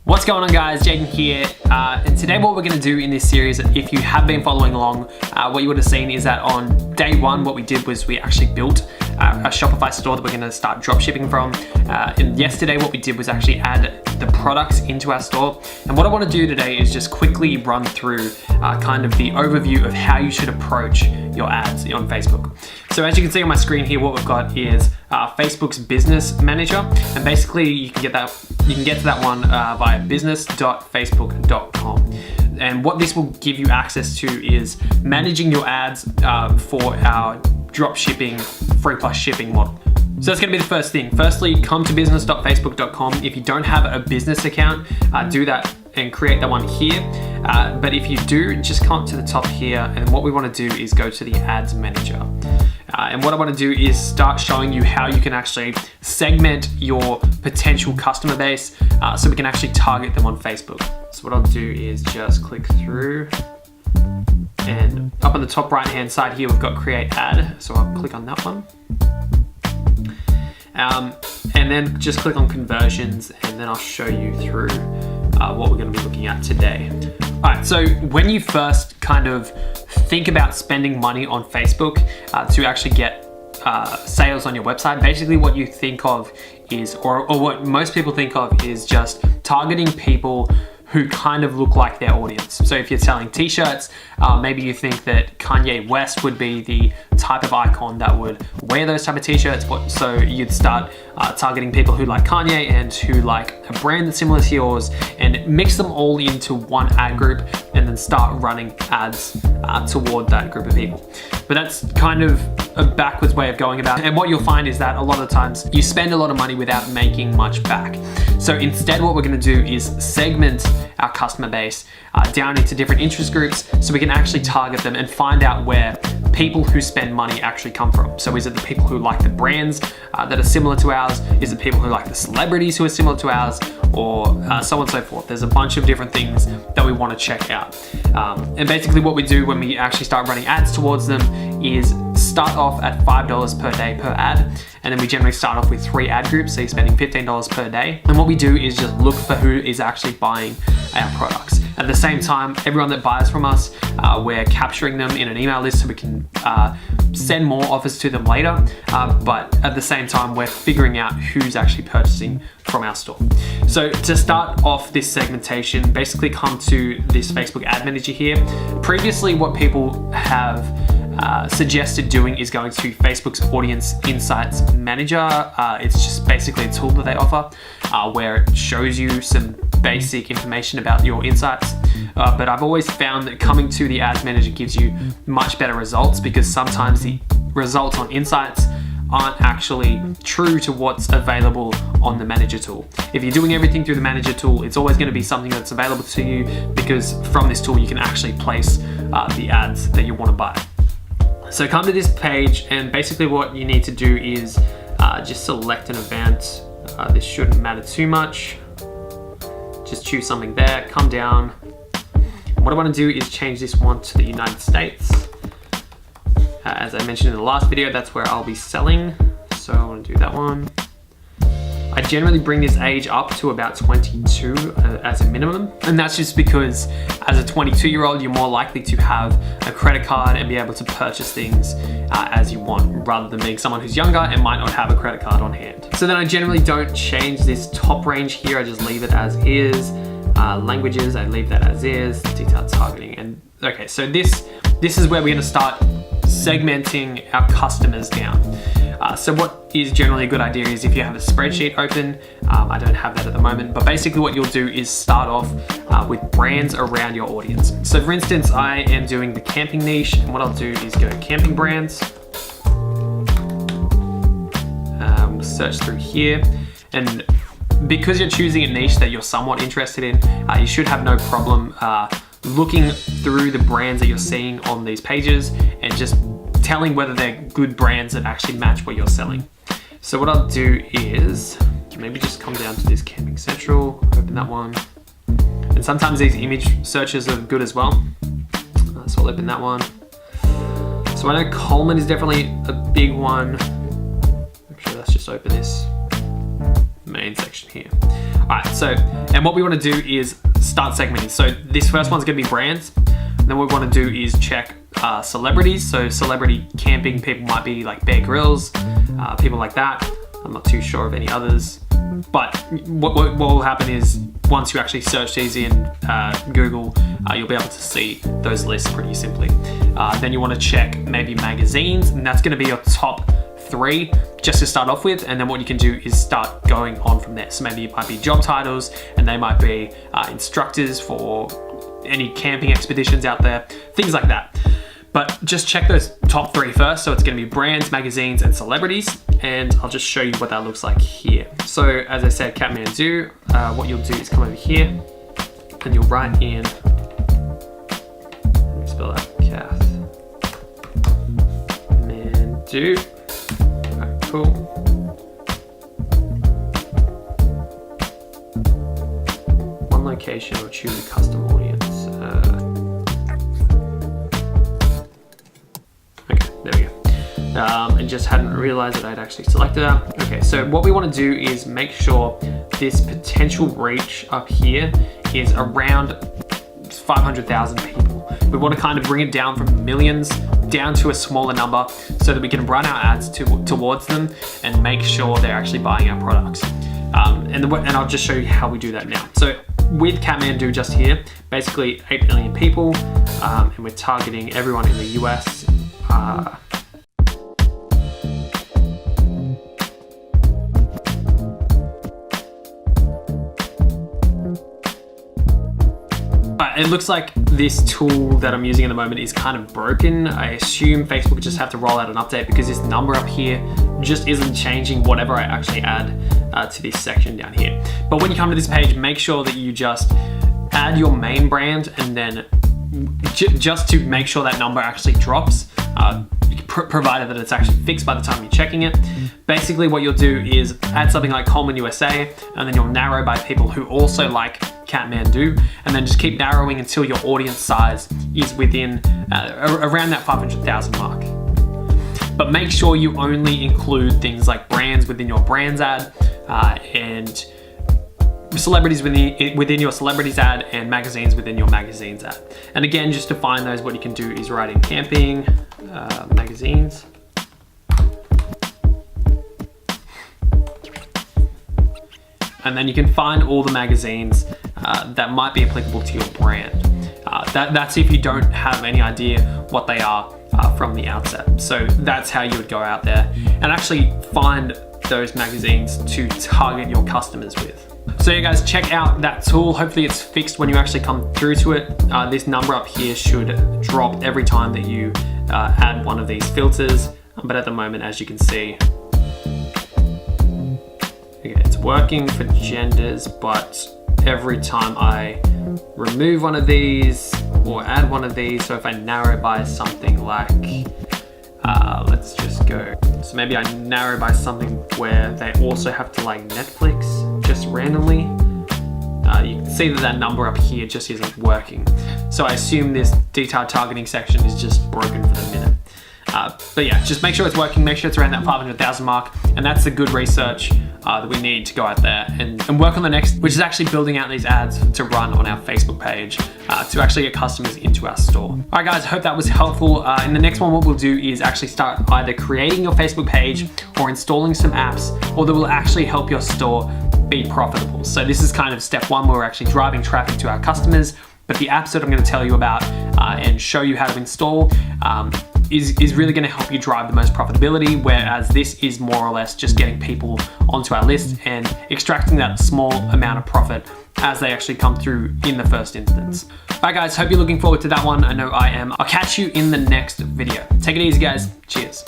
What's going on, guys? Jaden here, and today what we're going to do in this series, if you have been following along, what you would have seen is that on day one what we did was we actually built a Shopify store that we're going to start drop shipping from, and yesterday what we did was actually add the products into our store. And what I want to do today is just quickly run through kind of the overview of how you should approach your ads on Facebook. So as you can see on my screen here, what we've got is Facebook's Business Manager, and basically you can get to that one via business.facebook.com. And what this will give you access to is managing your ads for our drop shipping free plus shipping model. So that's going to be the first thing. Firstly, come to business.facebook.com. If you don't have a business account, do that and create that one here. But if you do, just come to the top here, and what we want to do is go to the Ads Manager. And what I want to do is start showing you how you can actually segment your potential customer base so we can actually target them on Facebook. So what I'll do is just click through, and up on the top right hand side here we've got Create Ad. So I'll click on that one. And then just click on Conversions, and then I'll show you through what we're going to be looking at today. All right, so when you first kind of think about spending money on Facebook to actually get sales on your website, basically what you think of is, or what most people think of is just targeting people who kind of look like their audience. So if you're selling t-shirts, maybe you think that Kanye West would be the type of icon that would wear those type of t-shirts. So you'd start targeting people who like Kanye and who like a brand that's similar to yours, and mix them all into one ad group, and then start running ads toward that group of people. But that's kind of a backwards way of going about it. And what you'll find is that a lot of times you spend a lot of money without making much back. So instead what we're going to do is segment our customer base down into different interest groups so we can actually target them and find out where people who spend money actually come from. So is it the people who like the brands that are similar to ours? Is it people who like the celebrities who are similar to ours? Or so on and so forth. There's a bunch of different things that we want to check out. And basically what we do when we actually start running ads towards them is start off at $5 per day per ad. And then we generally start off with 3 ad groups, so you're spending $15 per day. And what we do is just look for who is actually buying our products. At the same time, everyone that buys from us, we're capturing them in an email list so we can send more offers to them later. But at the same time, we're figuring out who's actually purchasing from our store. So to start off this segmentation, basically come to this Facebook Ad Manager here. Previously, what people have suggested doing is going to Facebook's Audience Insights Manager. It's just basically a tool that they offer where it shows you some basic information about your insights. But I've always found that coming to the Ads Manager gives you much better results, because sometimes the results on insights aren't actually true to what's available on the Manager tool. If you're doing everything through the Manager tool, it's always going to be something that's available to you, because from this tool you can actually place the ads that you want to buy. So come to this page, and basically what you need to do is just select an event. This shouldn't matter too much. Just choose something there, come down. And what I want to do is change this one to the United States. As I mentioned in the last video, that's where I'll be selling. So I want to do that one. I generally bring this age up to about 22 as a minimum. And that's just because as a 22-year-old, you're more likely to have a credit card and be able to purchase things as you want, rather than being someone who's younger and might not have a credit card on hand. So then I generally don't change this top range here. I just leave it as is. Languages, I leave that as is. Detailed targeting. And okay, so this is where we're going to start segmenting our customers down. So what is generally a good idea is if you have a spreadsheet open, I don't have that at the moment, but basically what you'll do is start off with brands around your audience. So for instance, I am doing the camping niche, and what I'll do is go camping brands, search through here, and because you're choosing a niche that you're somewhat interested in, you should have no problem looking through the brands that you're seeing on these pages and just telling whether they're good brands that actually match what you're selling. So what I'll do is maybe just come down to this Camping Central, open that one. And sometimes these image searches are good as well. So I'll open that one. So I know Coleman is definitely a big one. Actually, let's just open this main section here. All right, so, and what we want to do is start segmenting. So this first one's gonna be brands. And then what we want to do is check celebrities. So celebrity camping people might be like Bear Grylls, people like that. I'm not too sure of any others. But what will happen is once you actually search these in Google, you'll be able to see those lists pretty simply. Then you want to check maybe magazines, and that's going to be your top 3 just to start off with. And then what you can do is start going on from there. So maybe it might be job titles, and they might be instructors for any camping expeditions out there, things like that. But just check those top 3 first. So it's going to be brands, magazines, and celebrities. And I'll just show you what that looks like here. So as I said, Kathmandu, what you'll do is come over here and you'll write in, let me spell that, Kathmandu. Alright, cool. One location or choose a custom audience. There we go. And just hadn't realized that I'd actually selected that. Okay, so what we want to do is make sure this potential reach up here is around 500,000 people. We want to kind of bring it down from millions down to a smaller number so that we can run our ads towards them and make sure they're actually buying our products. And I'll just show you how we do that now. So with Kathmandu just here, basically 8 million people, and we're targeting everyone in the US. But it looks like this tool that I'm using at the moment is kind of broken. I assume Facebook just have to roll out an update because this number up here just isn't changing whatever I actually add to this section down here. But when you come to this page, make sure that you just add your main brand, and then just to make sure that number actually drops, provided that it's actually fixed by the time you're checking it. Basically what you'll do is add something like Coleman USA, and then you'll narrow by people who also like Kathmandu, and then just keep narrowing until your audience size is within around that 500,000 mark. But make sure you only include things like brands within your brands ad, and celebrities within your celebrities ad, and magazines within your magazines ad. And again, just to find those, what you can do is write in camping, magazines. And then you can find all the magazines that might be applicable to your brand. That's if you don't have any idea what they are from the outset. So that's how you would go out there and actually find those magazines to target your customers with. So yeah guys, check out that tool. Hopefully it's fixed when you actually come through to it. This number up here should drop every time that you add one of these filters. But at the moment, as you can see, okay, it's working for genders, but every time I remove one of these or add one of these, so if I narrow by something like, let's just go, so maybe I narrow by something where they also have to like Netflix, just randomly, you can see that number up here just isn't working. So I assume this detailed targeting section is just broken for the minute. But yeah, just make sure it's working, make sure it's around that 500,000 mark, and that's the good research that we need to go out there and work on the next, which is actually building out these ads to run on our Facebook page to actually get customers into our store. All right guys, I hope that was helpful. In the next one, what we'll do is actually start either creating your Facebook page or installing some apps, or that will actually help your store be profitable. So this is kind of step 1 where we're actually driving traffic to our customers, but the apps that I'm going to tell you about and show you how to install is really going to help you drive the most profitability, whereas this is more or less just getting people onto our list and extracting that small amount of profit as they actually come through in the first instance. All right guys, hope you're looking forward to that one. I know I am. I'll catch you in the next video. Take it easy guys. Cheers.